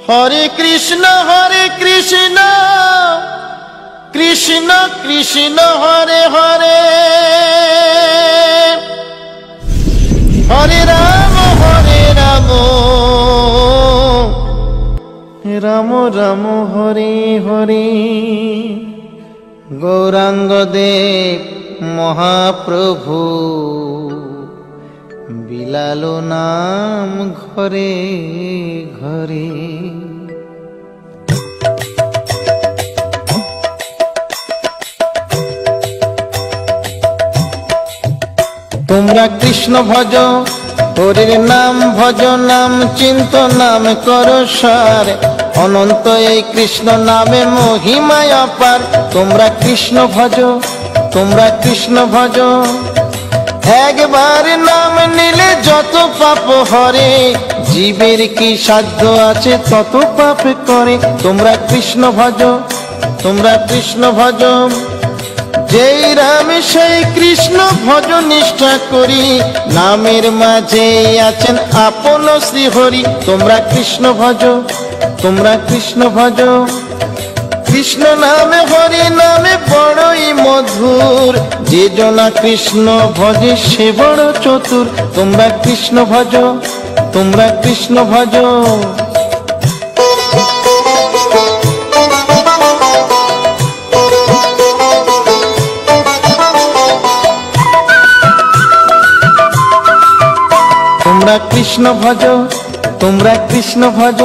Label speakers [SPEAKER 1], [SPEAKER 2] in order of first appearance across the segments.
[SPEAKER 1] হরে কৃষ্ণ কৃষ্ণ কৃষ্ণ হরে হরে, হরে রাম রাম রাম হরে হরে। গৌরাঙ্গ দেব মহাপ্রভু বিলালো নাম ঘরে ঘরে। তোমরা কৃষ্ণ ভজ, হরির নাম ভজ, নাম চিন্ত নাম করো সার। অনন্ত এই কৃষ্ণ নামে মহিমায় অপার। তোমরা কৃষ্ণ ভজ, তোমরা কৃষ্ণ ভজ, একবার নাম নিলে যত পাপ হরে। জীবের কি সাধ্য আছে তত পাপ করে। তোমরা কৃষ্ণ ভজ, তোমরা কৃষ্ণ ভজ, যেই রাম সেই কৃষ্ণ ভজ নিষ্ঠা করি। নামের মাঝে আছেন আপন শ্রী হরি। তোমরা কৃষ্ণ ভজ, তোমরা কৃষ্ণ ভজ, কৃষ্ণ নামে হরি নামে বড়ই মধুর। যে জনা কৃষ্ণ ভজে সে বড় চতুর। তোমরা কৃষ্ণ ভজ, তোমরা কৃষ্ণ ভজ। তোমরা কৃষ্ণ ভজ, তোমরা কৃষ্ণ ভজ,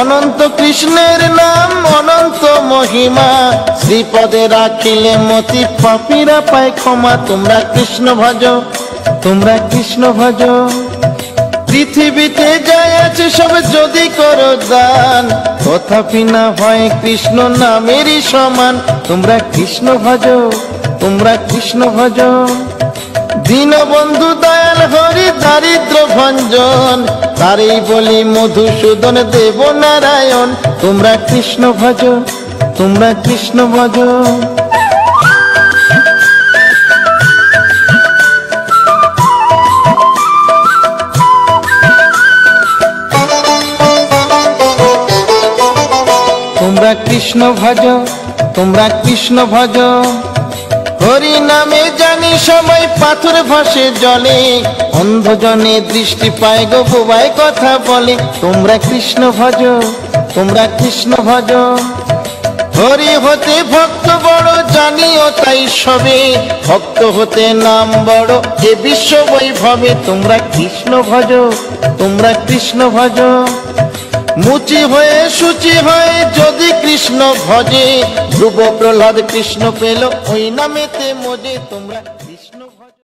[SPEAKER 1] অনন্ত কৃষ্ণের নাম অনন্ত মহিমা। শ্রীপদে রাখিলে মতি পাপীরা পায় ক্ষমা। তোমরা কৃষ্ণ ভজ, তোমরা কৃষ্ণ ভজ, পৃথিবীতে যাই আছে সব যদি করো দান, তথাপি না হয় কৃষ্ণ নামেরই সমান। তোমরা কৃষ্ণ ভজ, তোমরা কৃষ্ণ ভজ, দীনবন্ধু দয়াল হরি দারিদ্র ভঞ্জন। তারই বলি মধুসূদন দেব নারায়ণ। তোমরা কৃষ্ণ ভজ, তোমরা কৃষ্ণ ভজ। তোমরা কৃষ্ণ ভজ, তোমরা কৃষ্ণ ভজ, হরি নামে জানি সময় পাথর ভাসে জলে। অন্ধজনে দৃষ্টি পায় গো বোবায় কথা বলে। তোমরা কৃষ্ণ ভজ, তোমরা কৃষ্ণ ভজ, হরি হতে ভক্ত বড় জানিও তাই সবে। ভক্ত হতে নাম বড় এ বিশ্ব বৈভবে। তোমরা কৃষ্ণ ভজ, তোমরা কৃষ্ণ ভজ, মুচি হয়ে শুচি হয়ে যদি কৃষ্ণ ভজে। ধ্রুব প্রহ্লাদ কৃষ্ণ পেল ওই নামেতে মজে। তোমরা কৃষ্ণ